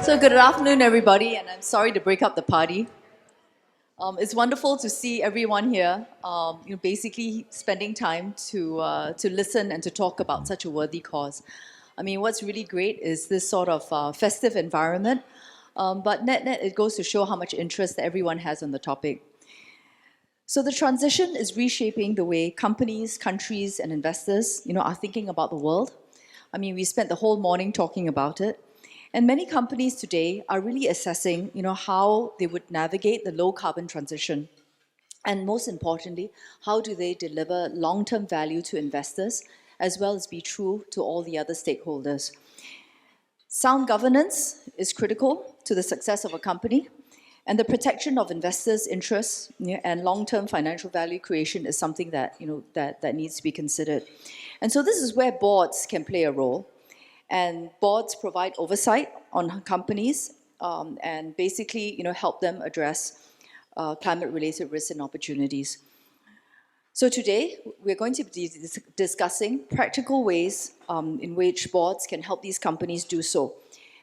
So good afternoon, everybody, and I'm sorry to break up the party. It's wonderful to see everyone here, basically spending time to listen and to talk about such a worthy cause. I mean, what's really great is this sort of festive environment, but net, it goes to show how much interest everyone has on the topic. So the transition is reshaping the way companies, countries, and investors, are thinking about the world. I mean, we spent the whole morning talking about it. And many companies today are really assessing, how they would navigate the low carbon transition. And most importantly, how do they deliver long-term value to investors as well as be true to all the other stakeholders. Sound governance is critical to the success of a company, and the protection of investors' interests and long-term financial value creation is something that, that needs to be considered. And so this is where boards can play a role. And boards provide oversight on companies and basically, help them address climate-related risks and opportunities. So today, we're going to be discussing practical ways in which boards can help these companies do so.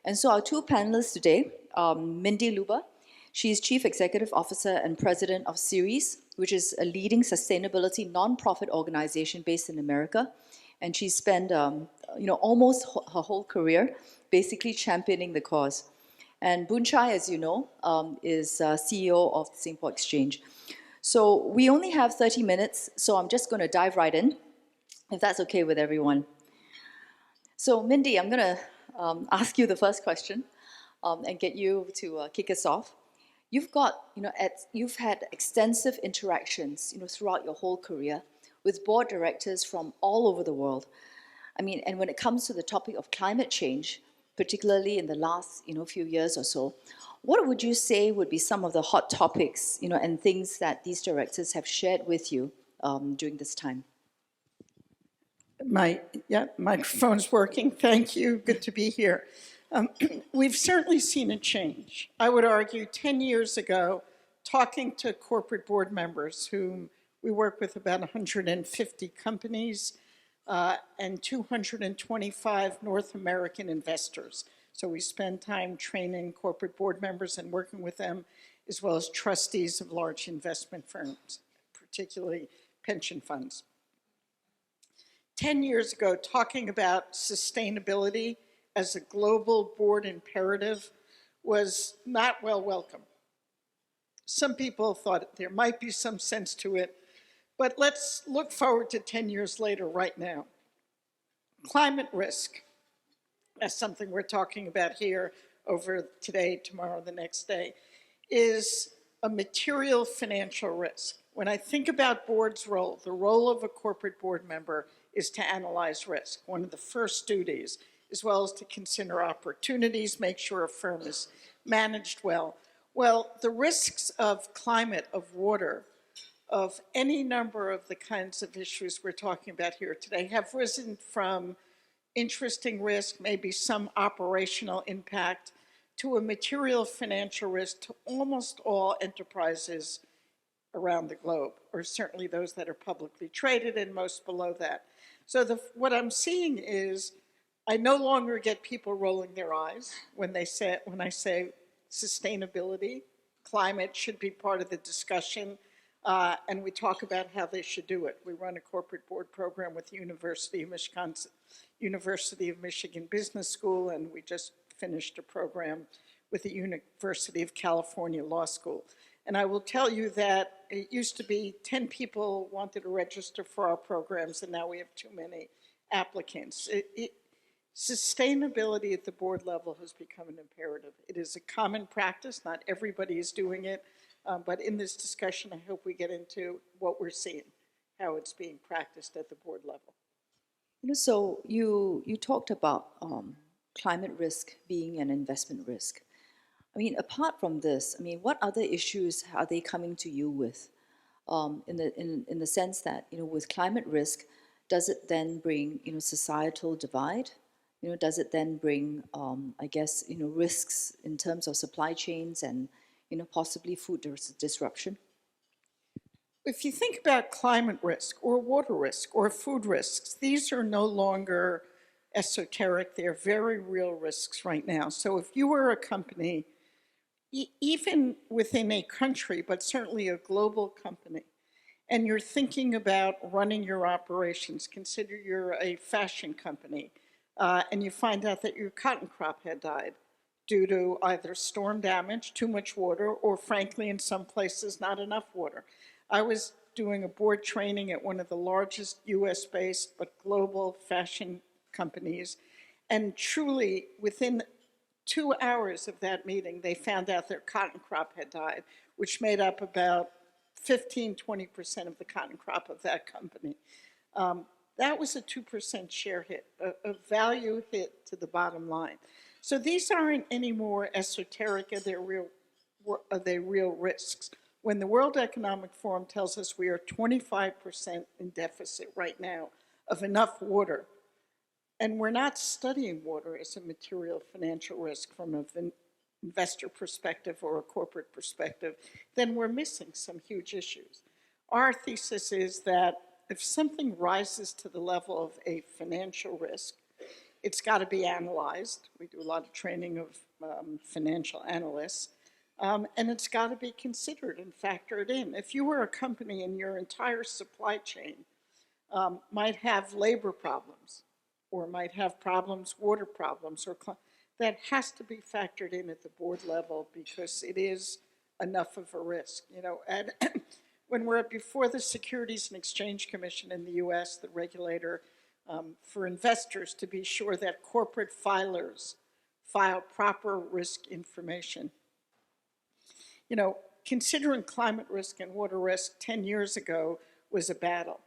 And so our two panelists today, Mindy Lubber. She's Chief Executive Officer and President of Ceres, which is a leading sustainability nonprofit organization based in America. And she's spent almost her whole career basically championing the cause. And Boon Chai, as you know, is CEO of the Singapore Exchange. So we only have 30 minutes, so I'm just going to dive right in, if that's okay with everyone. So Mindy, I'm going to ask you the first question and get you to kick us off. You've got, you've had extensive interactions, throughout your whole career with board directors from all over the world. I mean, and when it comes to the topic of climate change, particularly in the last, few years or so, what would you say would be some of the hot topics, and things that these directors have shared with you during this time? My microphone's working. Thank you. Good to be here. We've certainly seen a change. I would argue 10 years ago, talking to corporate board members whom we work with about 150 companies and 225 North American investors. So we spend time training corporate board members and working with them, as well as trustees of large investment firms, particularly pension funds. 10 years ago, talking about sustainability as a global board imperative was not well welcome. Some people thought there might be some sense to it, but let's look forward to 10 years later right now. Climate risk, that's something we're talking about here over today, tomorrow, the next day, is a material financial risk. When I think about board's role, the role of a corporate board member is to analyze risk. One of the first duties, as well as to consider opportunities, make sure a firm is managed well. Well, the risks of climate, of water, of any number of the kinds of issues we're talking about here today have risen from interesting risk, maybe some operational impact, to a material financial risk to almost all enterprises around the globe, or certainly those that are publicly traded and most below that. So what I'm seeing is I no longer get people rolling their eyes when I say sustainability, climate should be part of the discussion, and we talk about how they should do it. We run a corporate board program with the University of Michigan Business School, and we just finished a program with the University of California Law School. And I will tell you that it used to be 10 people wanted to register for our programs, and now we have too many applicants. Sustainability at the board level has become an imperative. It is a common practice. Not everybody is doing it. But in this discussion, I hope we get into what we're seeing, how it's being practiced at the board level. So you talked about climate risk being an investment risk. I mean, apart from this, I mean, what other issues are they coming to you with? In the sense that, with climate risk, does it then bring, societal divide? Does it then bring, I guess, risks in terms of supply chains and, possibly food disruption? If you think about climate risk or water risk or food risks, these are no longer esoteric. They're very real risks right now. So if you were a company, even within a country, but certainly a global company, and you're thinking about running your operations, consider you're a fashion company, and you find out that your cotton crop had died due to either storm damage, too much water, or frankly, in some places, not enough water. I was doing a board training at one of the largest US-based but global fashion companies, and truly within 2 hours of that meeting, they found out their cotton crop had died, which made up about 15, 20% of the cotton crop of that company. That was a 2% share hit, a value hit to the bottom line. So these aren't any more esoteric, are they real risks? When the World Economic Forum tells us we are 25% in deficit right now of enough water, and we're not studying water as a material financial risk from an investor perspective or a corporate perspective, then we're missing some huge issues. Our thesis is that if something rises to the level of a financial risk, it's got to be analyzed. We do a lot of training of financial analysts. And it's got to be considered and factored in. If you were a company and your entire supply chain might have labor problems, or might have problems, water problems, or that has to be factored in at the board level because it is enough of a risk. You know, and when we're before the Securities and Exchange Commission in the US, the regulator for investors to be sure that corporate filers file proper risk information. You know, considering climate risk and water risk 10 years ago was a battle.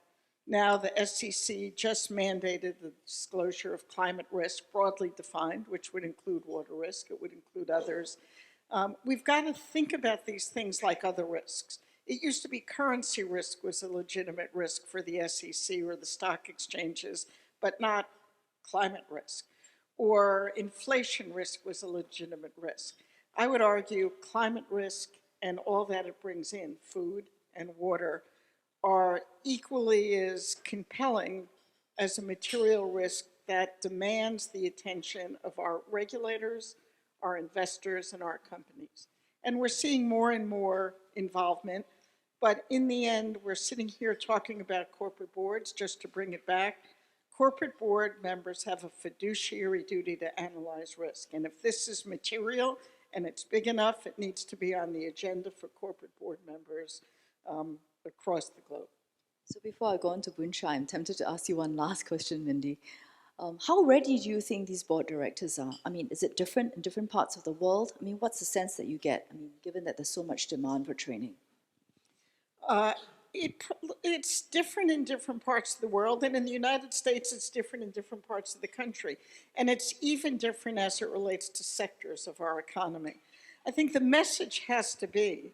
Now the SEC just mandated the disclosure of climate risk broadly defined, which would include water risk, it would include others. We've got to think about these things like other risks. It used to be currency risk was a legitimate risk for the SEC or the stock exchanges, but not climate risk. Or inflation risk was a legitimate risk. I would argue climate risk and all that it brings in, food and water, are equally as compelling as a material risk that demands the attention of our regulators, our investors, and our companies. And we're seeing more and more involvement, but in the end, we're sitting here talking about corporate boards, just to bring it back. Corporate board members have a fiduciary duty to analyze risk, and if this is material and it's big enough, it needs to be on the agenda for corporate board members across the globe. So before I go on to Buncha, I'm tempted to ask you one last question, Mindy. How ready do you think these board directors are? I mean, is it different in different parts of the world? I mean, what's the sense that you get? I mean, given that there's so much demand for training. It's different in different parts of the world, and in the United States, it's different in different parts of the country. And it's even different as it relates to sectors of our economy. I think the message has to be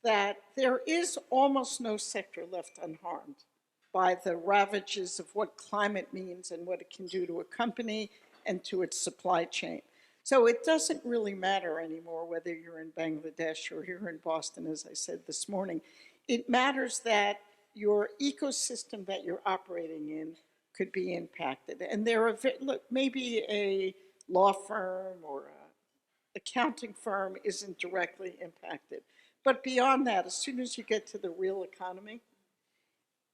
that there is almost no sector left unharmed by the ravages of what climate means and what it can do to a company and to its supply chain. So it doesn't really matter anymore whether you're in Bangladesh or here in Boston, as I said this morning. It matters that your ecosystem that you're operating in could be impacted. And there are, look, maybe a law firm or an accounting firm isn't directly impacted. But beyond that, as soon as you get to the real economy,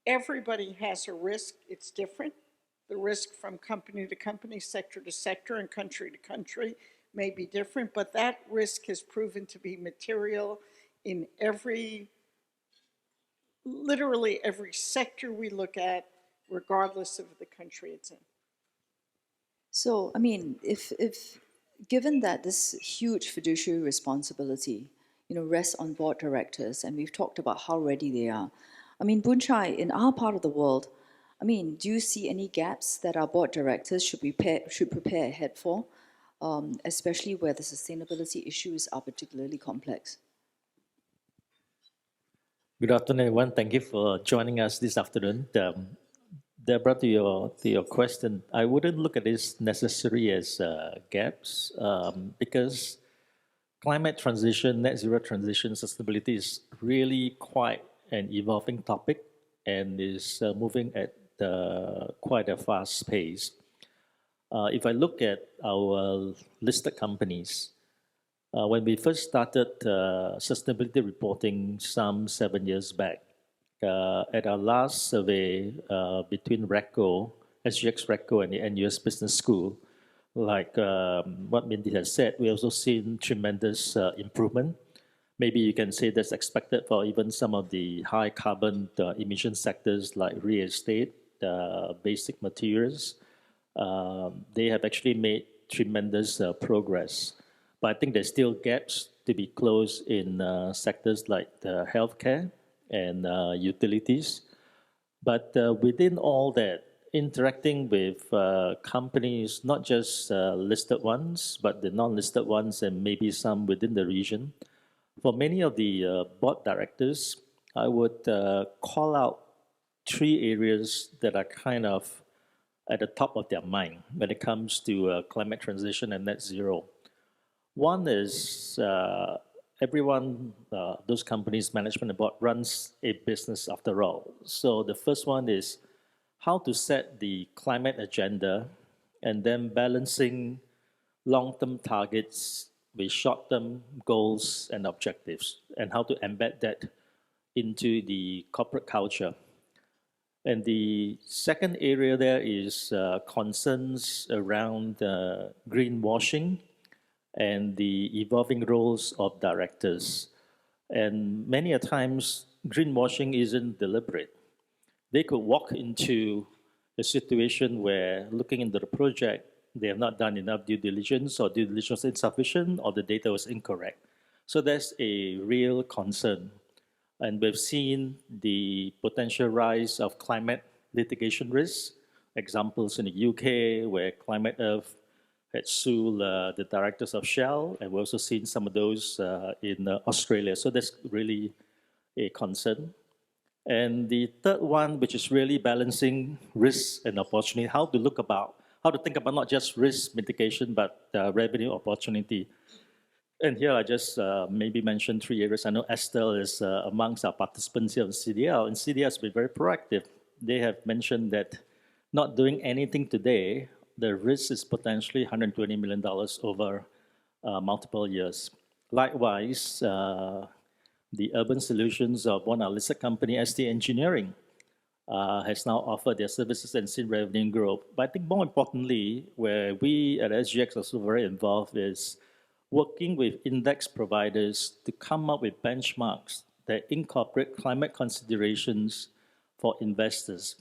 everybody has a risk. It's different. The risk from company to company, sector to sector, and country to country may be different, but that risk has proven to be material in literally every sector we look at, regardless of the country it's in. So, I mean, if given that this huge fiduciary responsibility, rests on board directors, and we've talked about how ready they are. I mean, Bunchai, in our part of the world, I mean, do you see any gaps that our board directors should prepare ahead for, especially where the sustainability issues are particularly complex? Good afternoon, everyone. Thank you for joining us this afternoon. Deborah, to your question, I wouldn't look at this necessarily as gaps because climate transition, net zero transition, sustainability is really quite an evolving topic and is moving at quite a fast pace. If I look at our listed companies, when we first started sustainability reporting some 7 years back, at our last survey between RECO, SGX RECO, and the NUS Business School, like what Mindy has said, we also seen tremendous improvement. Maybe you can say that's expected for even some of the high carbon emission sectors like real estate, basic materials. They have actually made tremendous progress. But I think there's still gaps to be closed in sectors like healthcare and utilities. But within all that, interacting with companies, not just listed ones, but the non-listed ones and maybe some within the region. For many of the board directors, I would call out three areas that are kind of at the top of their mind when it comes to climate transition and net zero. One is everyone, those companies, management and board runs a business after all. So the first one is how to set the climate agenda and then balancing long-term targets with short-term goals and objectives, and how to embed that into the corporate culture. And the second area there is concerns around greenwashing and the evolving roles of directors. And many a times, greenwashing isn't deliberate. They could walk into a situation where, looking into the project, they have not done enough due diligence, or due diligence was insufficient, or the data was incorrect. So that's a real concern. And we've seen the potential rise of climate litigation risks. Examples in the UK, where Climate Earth had sued the directors of Shell, and we've also seen some of those in Australia. So that's really a concern. And the third one, which is really balancing risk and opportunity, how to think about not just risk mitigation, but revenue opportunity. And here I just maybe mention three areas. I know Estelle is amongst our participants here in CDL, and CDL has been very proactive. They have mentioned that not doing anything today, the risk is potentially $120 million over multiple years. Likewise, the urban solutions of one of our listed company, ST Engineering, has now offered their services and seen revenue growth. But I think more importantly, where we at SGX are also very involved is working with index providers to come up with benchmarks that incorporate climate considerations for investors.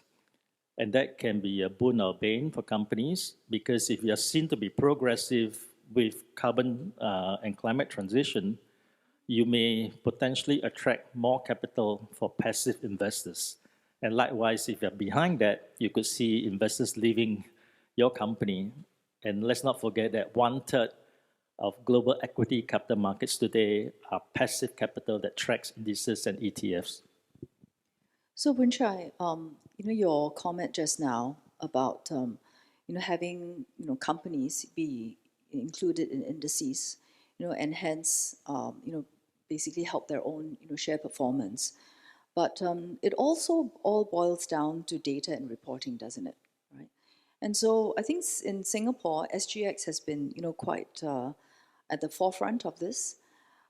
And that can be a boon or bane for companies, because if you are seen to be progressive with carbon and climate transition, you may potentially attract more capital for passive investors. And likewise, if you're behind that, you could see investors leaving your company. And let's not forget that 1/3 of global equity capital markets today are passive capital that tracks indices and ETFs. So, Winchai, your comment just now about having companies be included in indices, and hence basically help their own share performance. But it also all boils down to data and reporting, doesn't it? Right. And so I think in Singapore, SGX has been quite at the forefront of this.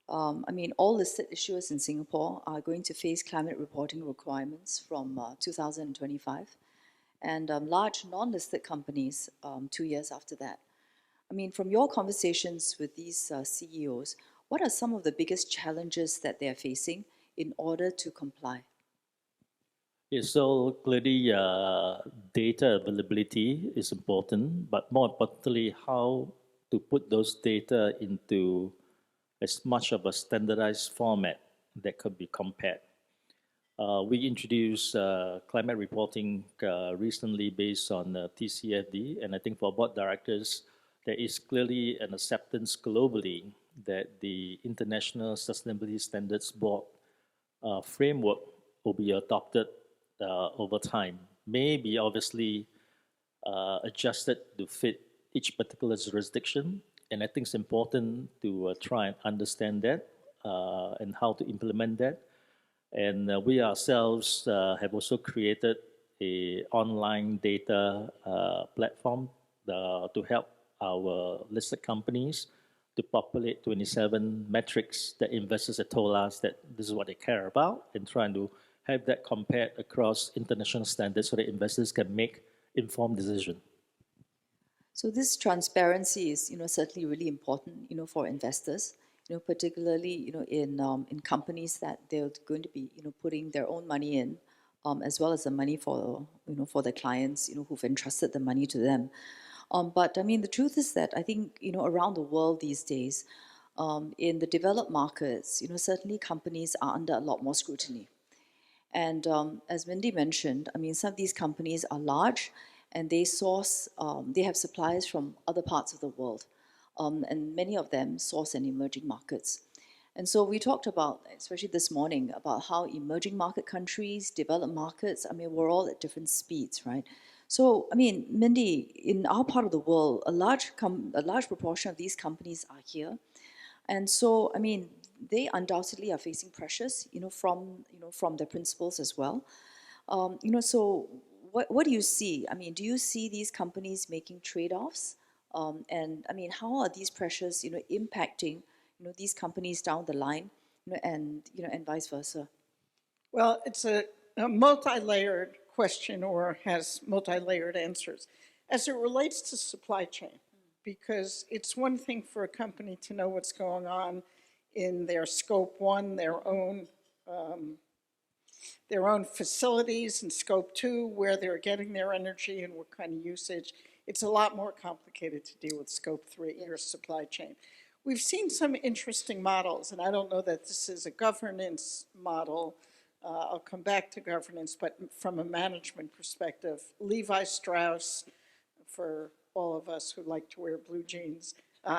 All listed issuers in Singapore are going to face climate reporting requirements from 2025, and large non-listed companies 2 years after that. From your conversations with these CEOs, what are some of the biggest challenges that they're facing in order to comply? Yeah, so clearly data availability is important, but more importantly, how to put those data into as much of a standardized format that could be compared. We introduced climate reporting recently based on TCFD, and I think for board directors, there is clearly an acceptance globally that the International Sustainability Standards Board framework will be adopted over time. May be obviously adjusted to fit each particular jurisdiction, and I think it's important to try and understand that and how to implement that. And we ourselves have also created an online data platform to help our listed companies to populate 27 metrics that investors have told us that this is what they care about, and trying to have that compared across international standards so that investors can make informed decisions. So this transparency is, certainly really important, for investors, particularly, in companies that they're going to be, putting their own money in, as well as the money for, for the clients, who've entrusted the money to them. But I mean, the truth is that I think, around the world these days, in the developed markets, certainly companies are under a lot more scrutiny. And as Mindy mentioned, I mean, some of these companies are large and they source, they have suppliers from other parts of the world. And many of them source in emerging markets. And so we talked about, especially this morning, about how emerging market countries, developed markets, I mean, we're all at different speeds, right? So, I mean, Mindy, in our part of the world, a large proportion of these companies are here. And so, I mean, they undoubtedly are facing pressures, from their principals as well. So what do you see? I mean, do you see these companies making trade-offs? And I mean, how are these pressures, impacting, these companies down the line, and vice versa? Well, it's a multi-layered question, or has multi-layered answers. As it relates to supply chain, because it's one thing for a company to know what's going on in their scope one, their own facilities, and scope two, where they're getting their energy and what kind of usage. It's a lot more complicated to deal with scope three, your supply chain. We've seen some interesting models, and I don't know that this is a governance model. I'll come back to governance, but from a management perspective, Levi Strauss, for all of us who like to wear blue jeans,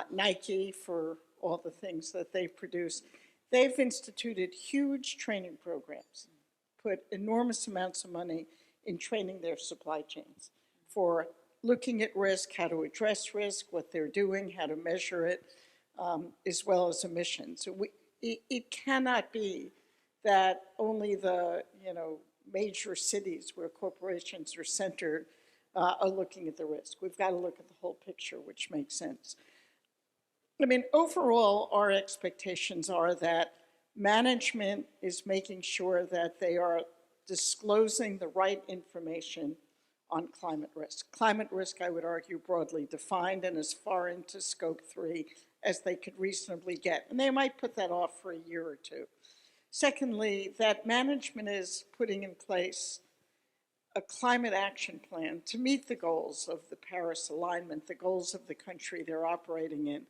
Nike, for all the things that they produce, they've instituted huge training programs, put enormous amounts of money in training their supply chains for looking at risk, how to address risk, what they're doing, how to measure it, as well as emissions. It cannot be that only the major cities where corporations are centered are looking at the risk. We've got to look at the whole picture, which makes sense. I mean, overall, our expectations are that management is making sure that they are disclosing the right information on climate risk. Climate risk, I would argue, broadly defined and as far into scope three as they could reasonably get. And they might put that off for a year or two. Secondly, that management is putting in place a climate action plan to meet the goals of the Paris alignment, the goals of the country they're operating in,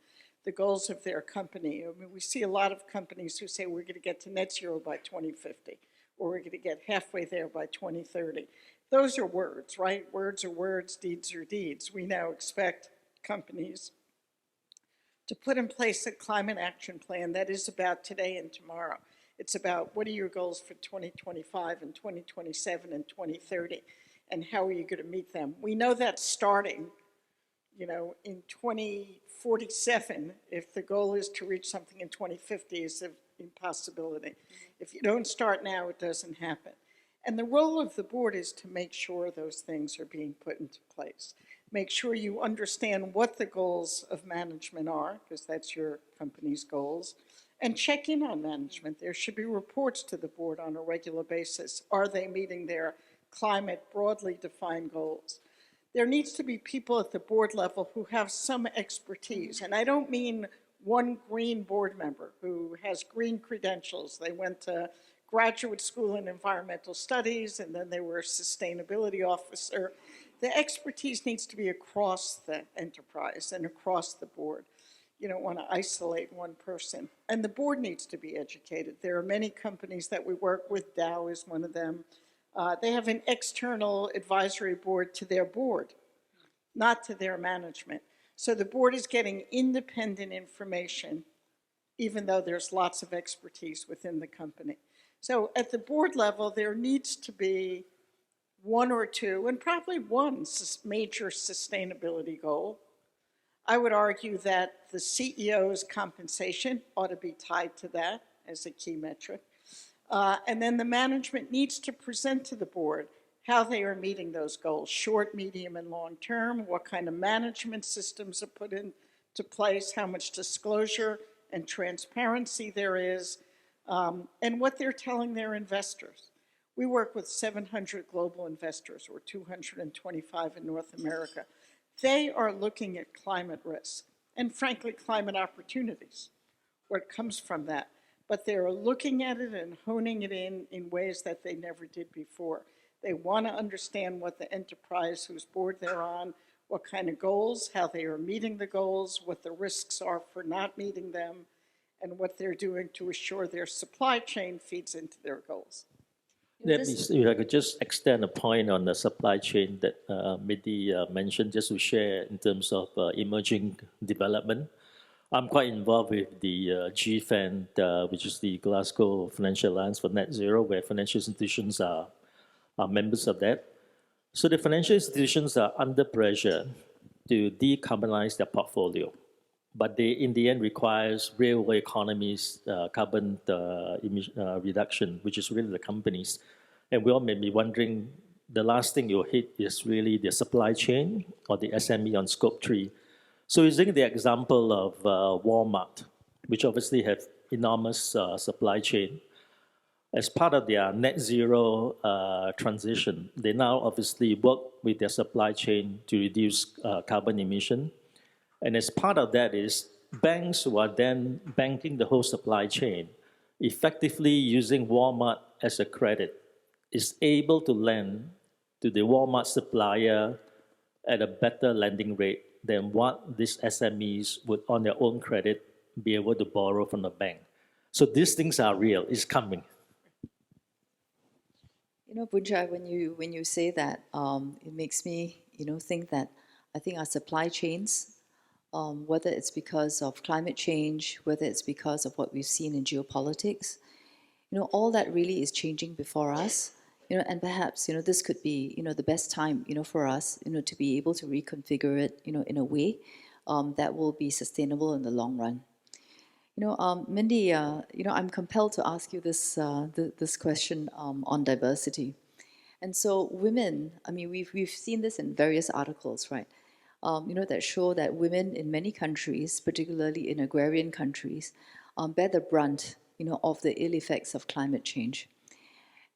the goals of their company. I mean, we see a lot of companies who say we're going to get to net zero by 2050, or we're going to get halfway there by 2030. Those are words, right? Words are words, deeds are deeds. We now expect companies to put in place a climate action plan that is about today and tomorrow. It's about what are your goals for 2025 and 2027 and 2030, and how are you going to meet them? We know that's starting, in 2047. If the goal is to reach something in 2050, is an impossibility. If you don't start now, it doesn't happen. And the role of the board is to make sure those things are being put into place. Make sure you understand what the goals of management are, because that's your company's goals, and check in on management. There should be reports to the board on a regular basis. Are they meeting their climate broadly defined goals? There needs to be people at the board level who have some expertise. And I don't mean one green board member who has green credentials. They went to graduate school in environmental studies, and then they were a sustainability officer. The expertise needs to be across the enterprise and across the board. You don't want to isolate one person. And the board needs to be educated. There are many companies that we work with. Dow is one of them. They have an external advisory board to their board, not to their management. So the board is getting independent information, even though there's lots of expertise within the company. So at the board level, there needs to be one or two, and probably one major sustainability goal. I would argue that the CEO's compensation ought to be tied to that as a key metric. And then the management needs to present to the board how they are meeting those goals, short, medium, and long term, what kind of management systems are put into place, how much disclosure and transparency there is, and what they're telling their investors. We work with 700 global investors, or 225 in North America. They are looking at climate risk and, frankly, climate opportunities, what comes from that. But they're looking at it and honing it in ways that they never did before. They want to understand what the enterprise whose board they're on, what kind of goals, how they are meeting the goals, what the risks are for not meeting them, and what they're doing to assure their supply chain feeds into their goals. If I could just extend a point on the supply chain that Mindy mentioned, just to share in terms of emerging development. I'm quite involved with the GFAN, which is the Glasgow Financial Alliance for Net Zero, where financial institutions are members of that. So the financial institutions are under pressure to decarbonize their portfolio, but they, in the end, requires real economies carbon reduction, which is really the companies. And we all may be wondering, the last thing you'll hit is really the supply chain or the SME on scope 3. So using the example of Walmart, which obviously have enormous supply chain, as part of their net zero transition, they now obviously work with their supply chain to reduce carbon emission. And as part of that is banks who are then banking the whole supply chain, effectively using Walmart as a credit, is able to lend to the Walmart supplier at a better lending rate than what these SMEs would, on their own credit, be able to borrow from the bank. So these things are real, it's coming. You know, Bunjai, when you say that, it makes me, think that I think our supply chains, whether it's because of climate change, whether it's because of what we've seen in geopolitics, all that really is changing before us. And perhaps, this could be, the best time, for us, to be able to reconfigure it, in a way that will be sustainable in the long run. Mindy, I'm compelled to ask you this question on diversity. And so women, I mean, we've seen this in various articles, right? That show that women in many countries, particularly in agrarian countries, bear the brunt, of the ill effects of climate change.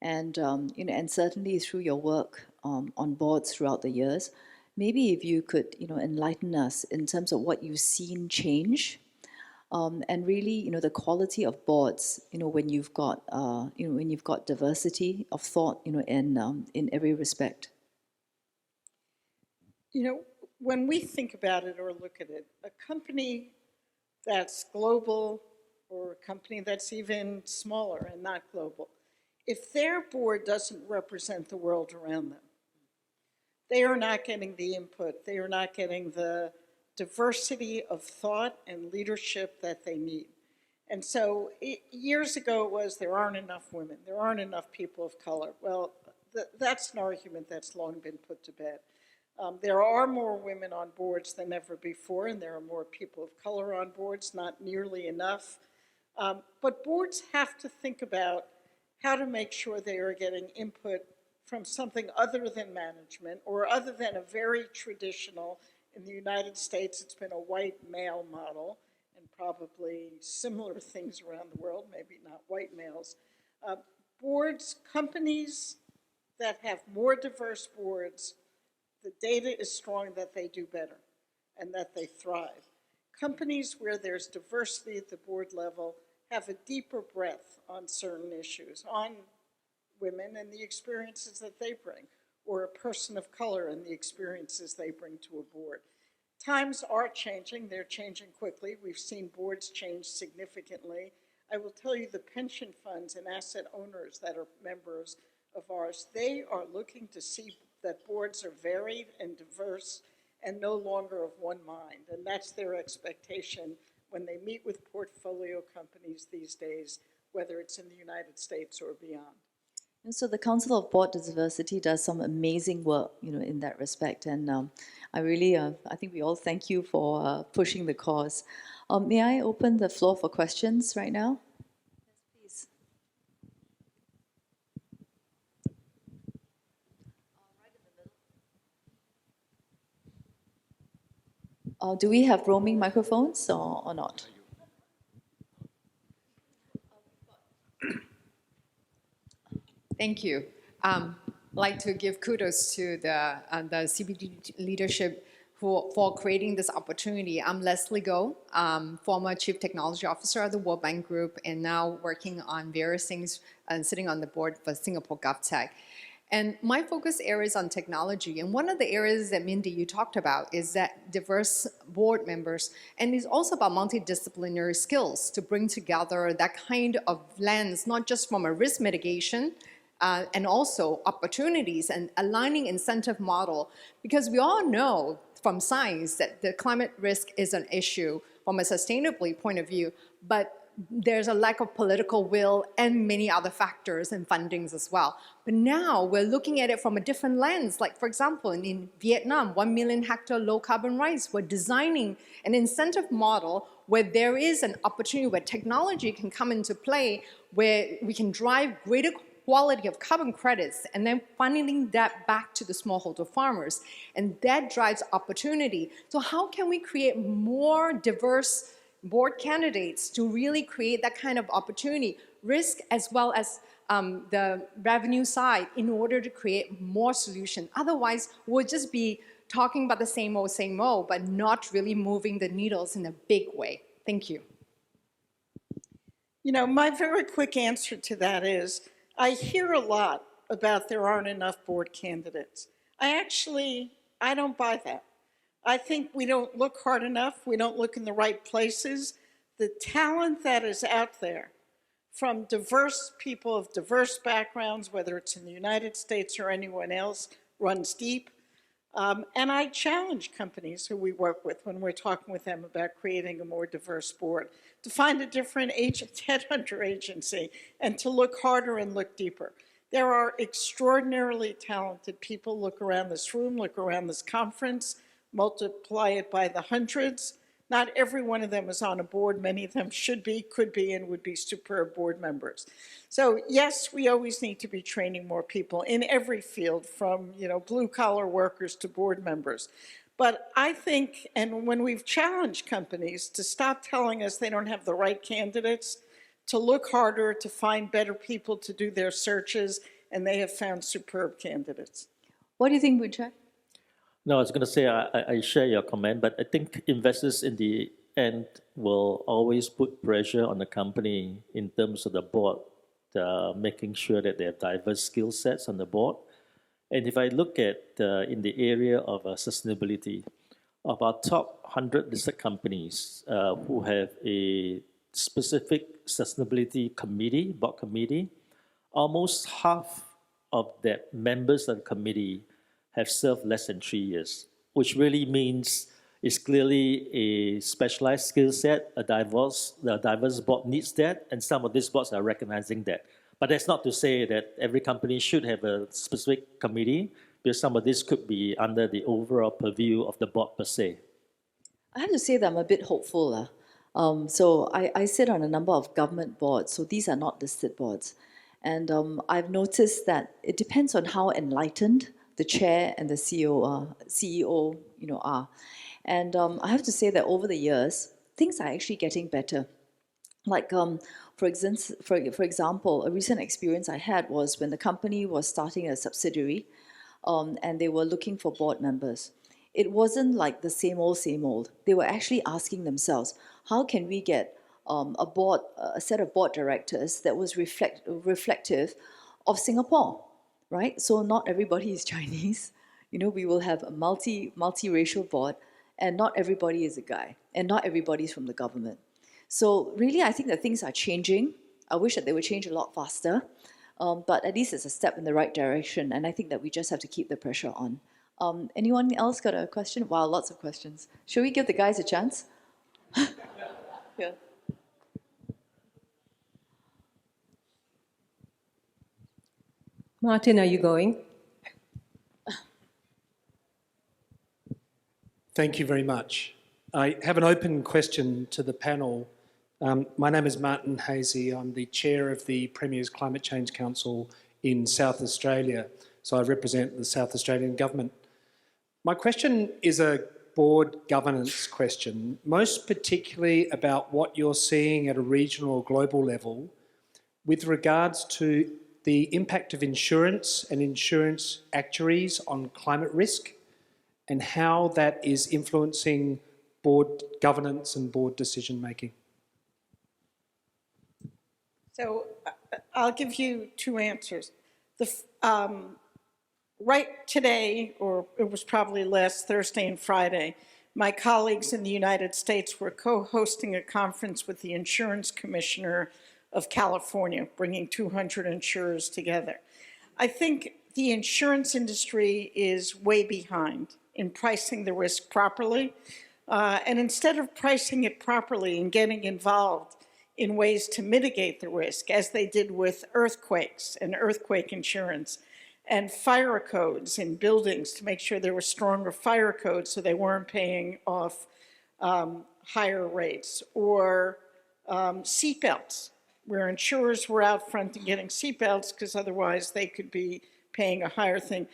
And and certainly through your work on boards throughout the years, maybe if you could, enlighten us in terms of what you've seen change, and really, the quality of boards, when you've got, when you've got diversity of thought, in every respect. When we think about it or look at it, a company that's global or a company that's even smaller and not global, if their board doesn't represent the world around them, they are not getting the input, they are not getting the diversity of thought and leadership that they need. And so years ago it was there aren't enough women, there aren't enough people of color. Well, that's an argument that's long been put to bed. There are more women on boards than ever before, and there are more people of color on boards, not nearly enough. But boards have to think about how to make sure they are getting input from something other than management or other than a very traditional, in the United States, it's been a white male model, and probably similar things around the world, maybe not white males. Boards, companies that have more diverse boards, the data is strong that they do better and that they thrive. Companies where there's diversity at the board level have a deeper breadth on certain issues, on women and the experiences that they bring, or a person of color and the experiences they bring to a board. Times are changing, they're changing quickly. We've seen boards change significantly. I will tell you the pension funds and asset owners that are members of ours, they are looking to see that boards are varied and diverse and no longer of one mind. And that's their expectation when they meet with portfolio companies these days, whether it's in the United States or beyond. And so the Council of Board Diversity does some amazing work, in that respect. And I really, I think we all thank you for pushing the cause. May I open the floor for questions right now? Yes, please. Do we have roaming microphones or not? Thank you. Like to give kudos to the CBD leadership for creating this opportunity. I'm Leslie Goh, former Chief Technology Officer of the World Bank Group, and now working on various things and sitting on the board for Singapore GovTech. And my focus area is on technology. And one of the areas that, Mindy, you talked about is that diverse board members. And it's also about multidisciplinary skills to bring together that kind of lens, not just from a risk mitigation, and also opportunities and aligning incentive model. Because we all know from science that the climate risk is an issue from a sustainability point of view, but there's a lack of political will and many other factors and fundings as well. But now we're looking at it from a different lens. Like, for example, in Vietnam, 1 million hectare low carbon rice, we're designing an incentive model where there is an opportunity where technology can come into play, where we can drive greater quality of carbon credits and then funneling that back to the smallholder farmers. And that drives opportunity. So how can we create more diverse board candidates to really create that kind of opportunity, risk as well as the revenue side, in order to create more solution? Otherwise, we'll just be talking about the same old, but not really moving the needles in a big way. Thank you. You know, my very quick answer to that is, I hear a lot about there aren't enough board candidates. I don't buy that. I think we don't look hard enough. We don't look in the right places. The talent that is out there from diverse people of diverse backgrounds, whether it's in the United States or anyone else, runs deep. And I challenge companies who we work with when we're talking with them about creating a more diverse board to find a different headhunter agency and to look harder and look deeper. There are extraordinarily talented people. Look around this room, look around this conference, multiply it by the hundreds. Not every one of them is on a board. Many of them should be, could be, and would be superb board members. So yes, we always need to be training more people in every field, from blue-collar workers to board members. But I think, and when we've challenged companies to stop telling us they don't have the right candidates, to look harder, to find better people to do their searches, and they have found superb candidates. What do you think, Bujai? No, I was going to say I share your comment, but I think investors in the end will always put pressure on the company in terms of the board, making sure that they have diverse skill sets on the board. And if I look at in the area of sustainability, of our top 100 listed companies who have a specific sustainability committee, board committee, almost half of the members of the committee have served less than 3 years, which really means it's clearly a specialized skill set. The diverse board needs that, and some of these boards are recognizing that. But that's not to say that every company should have a specific committee, because some of this could be under the overall purview of the board per se. I have to say that I'm a bit hopeful. So I sit on a number of government boards, so these are not listed boards. And I've noticed that it depends on how enlightened the chair and the CEO are. And I have to say that over the years, things are actually getting better. Like, for example, a recent experience I had was when the company was starting a subsidiary, and they were looking for board members. It wasn't like the same old. They were actually asking themselves, how can we get a set of board directors that was reflective of Singapore, right? So not everybody is Chinese. We will have a multiracial board, and not everybody is a guy, and not everybody is from the government. So really, I think that things are changing. I wish that they would change a lot faster, but at least it's a step in the right direction, and I think that we just have to keep the pressure on. Anyone else got a question? Wow, lots of questions. Should we give the guys a chance? Yeah. Martin, are you going? Thank you very much. I have an open question to the panel. My name is Martin Hazy. I'm the chair of the Premier's Climate Change Council in South Australia. So I represent the South Australian government. My question is a board governance question, most particularly about what you're seeing at a regional or global level with regards to the impact of insurance and insurance actuaries on climate risk and how that is influencing board governance and board decision making. So I'll give you two answers. Right today, or it was probably last Thursday and Friday, my colleagues in the United States were co-hosting a conference with the Insurance Commissioner of California, bringing 200 insurers together. I think the insurance industry is way behind in pricing the risk properly. And instead of pricing it properly and getting involved in ways to mitigate the risk, as they did with earthquakes and earthquake insurance, and fire codes in buildings to make sure there were stronger fire codes so they weren't paying off higher rates, or seatbelts, where insurers were out front and getting seatbelts because otherwise they could be paying a higher thing.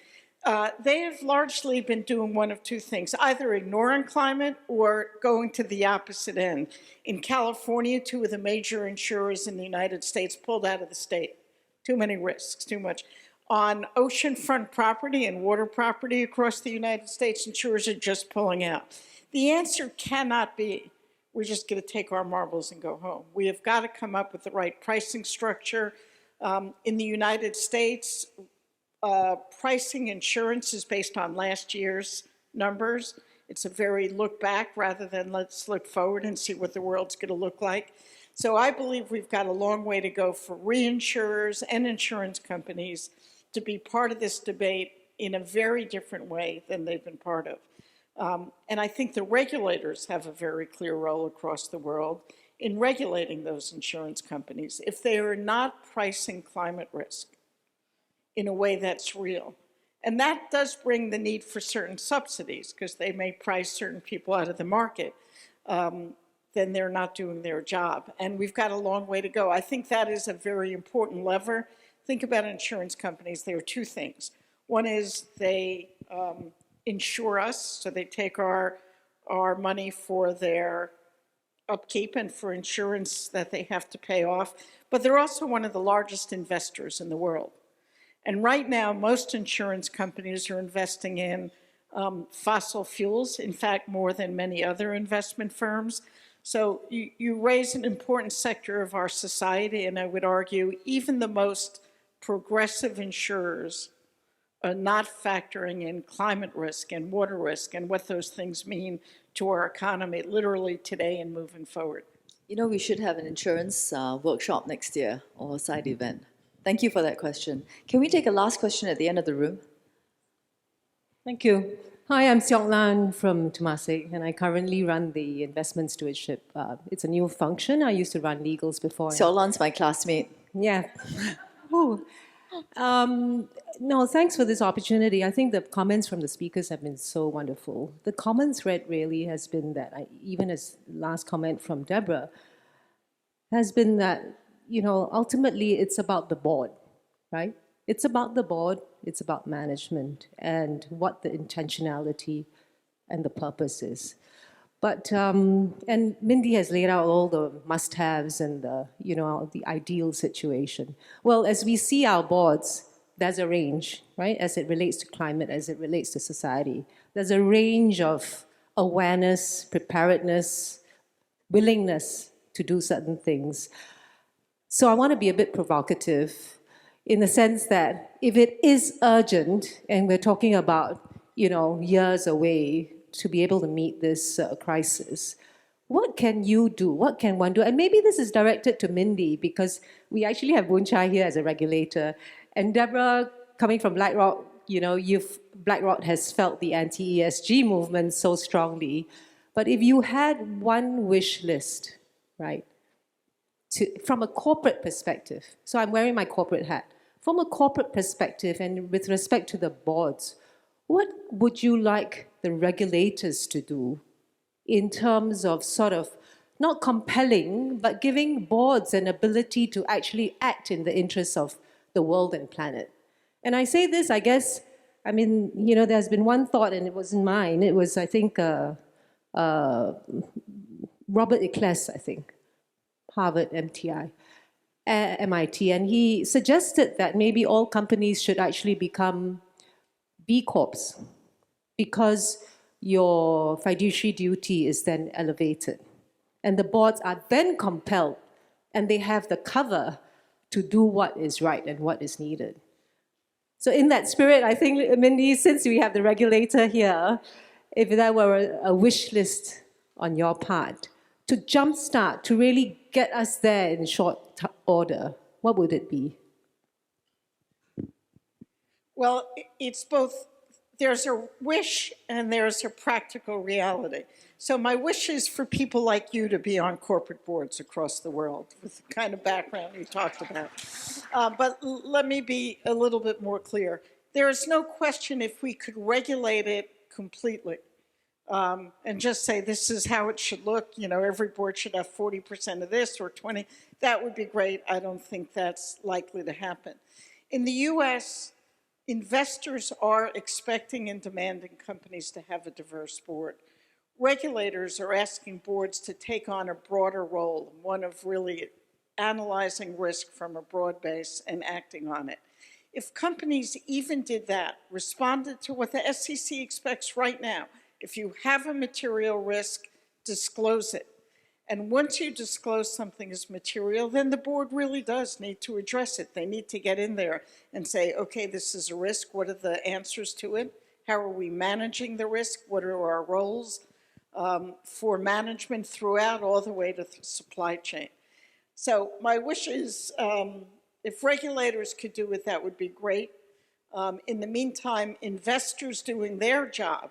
They have largely been doing one of two things, either ignoring climate or going to the opposite end. In California, two of the major insurers in the United States pulled out of the state. Too many risks, too much. On oceanfront property and water property across the United States, insurers are just pulling out. The answer cannot be, we're just going to take our marbles and go home. We have got to come up with the right pricing structure. In the United States, pricing insurance is based on last year's numbers. It's a very look back rather than let's look forward and see what the world's going to look like. So I believe we've got a long way to go for reinsurers and insurance companies to be part of this debate in a very different way than they've been part of. And I think the regulators have a very clear role across the world in regulating those insurance companies. If they are not pricing climate risk in a way that's real, and that does bring the need for certain subsidies, because they may price certain people out of the market, then they're not doing their job. And we've got a long way to go. I think that is a very important lever. Think about insurance companies. There are two things. One is they insure us, so they take our money for their upkeep and for insurance that they have to pay off. But they're also one of the largest investors in the world. And right now, most insurance companies are investing in fossil fuels, in fact, more than many other investment firms. So you raise an important sector of our society, and I would argue even the most progressive insurers are not factoring in climate risk and water risk and what those things mean to our economy, literally today and moving forward. You know, we should have an insurance workshop next year or a side event. Thank you for that question. Can we take a last question at the end of the room? Thank you. Hi, I'm Seok Lan from Temasek, and I currently run the investment stewardship. It's a new function. I used to run legals before. Xiao Lan's my classmate. Yeah. Ooh. No, thanks for this opportunity. I think the comments from the speakers have been so wonderful. The common thread really has been that, even as last comment from Deborah, has been that, you know, ultimately it's about the board, right? It's about the board, it's about management and what the intentionality and the purpose is. But, and Mindy has laid out all the must-haves and the, you know, the ideal situation. Well, as we see our boards, there's a range, right? As it relates to climate, as it relates to society. There's a range of awareness, preparedness, willingness to do certain things. So I want to be a bit provocative in the sense that if it is urgent, and we're talking about, you know, years away, to be able to meet this crisis. What can you do? What can one do? And maybe this is directed to Mindy, because we actually have Boon Chai here as a regulator. And Deborah, coming from BlackRock, you know, BlackRock has felt the anti-ESG movement so strongly. But if you had one wish list, right, from a corporate perspective, so I'm wearing my corporate hat, from a corporate perspective and with respect to the boards, what would you like the regulators to do in terms of sort of not compelling, but giving boards an ability to actually act in the interests of the world and planet? And I say this, I guess, I mean, you know, there's been one thought, and it wasn't mine. It was, I think, Robert Eccles, I think, Harvard, MIT, and he suggested that maybe all companies should actually become B Corps, because your fiduciary duty is then elevated. And the boards are then compelled, and they have the cover to do what is right and what is needed. So in that spirit, I think, Mindy, since we have the regulator here, if there were a wish list on your part to jumpstart, to really get us there in short order, what would it be? Well, it's both, there's a wish and there's a practical reality. So my wish is for people like you to be on corporate boards across the world with the kind of background you talked about. But let me be a little bit more clear. There is no question if we could regulate it completely and just say this is how it should look, you know, every board should have 40% of this or 20, that would be great. I don't think that's likely to happen. In the US, investors are expecting and demanding companies to have a diverse board. Regulators are asking boards to take on a broader role, one of really analyzing risk from a broad base and acting on it. If companies even did that, responded to what the SEC expects right now, if you have a material risk, disclose it. And once you disclose something as material, then the board really does need to address it. They need to get in there and say, okay, this is a risk. What are the answers to it? How are we managing the risk? What are our roles for management throughout, all the way to the supply chain? So my wish is if regulators could do it, that would be great. In the meantime, investors doing their job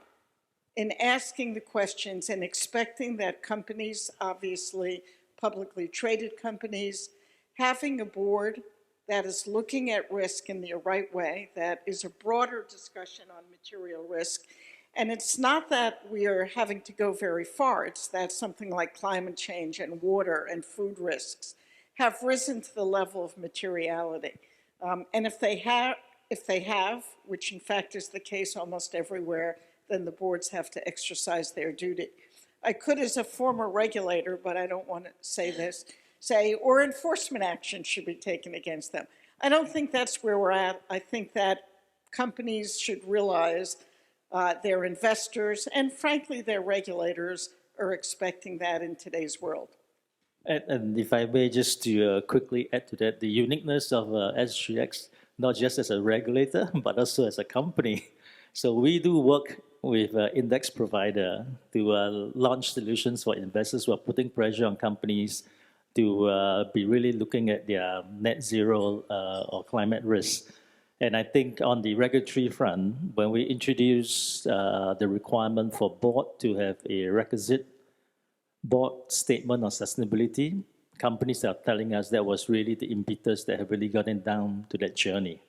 in asking the questions and expecting that companies, obviously publicly traded companies, having a board that is looking at risk in the right way, that is a broader discussion on material risk. And it's not that we are having to go very far, it's that something like climate change and water and food risks have risen to the level of materiality. And if they have, which in fact is the case almost everywhere, then the boards have to exercise their duty. I could, as a former regulator, but I don't want to say this, say, or enforcement action should be taken against them. I don't think that's where we're at. I think that companies should realize their investors and frankly their regulators are expecting that in today's world. And if I may just to quickly add to that, the uniqueness of SGX, not just as a regulator, but also as a company. So we do work with index provider to launch solutions for investors who are putting pressure on companies to be really looking at their net zero or climate risk. And I think on the regulatory front, when we introduce the requirement for board to have a requisite board statement on sustainability, companies are telling us that was really the impetus that have really gotten down to that journey.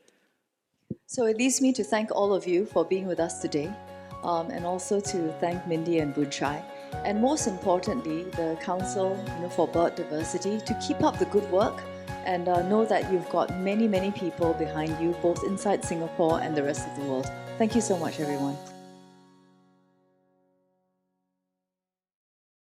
So it leaves me to thank all of you for being with us today, and also to thank Mindy and Bunchai, and most importantly, the Council for Board Diversity, to keep up the good work and know that you've got many, many people behind you, both inside Singapore and the rest of the world. Thank you so much, everyone.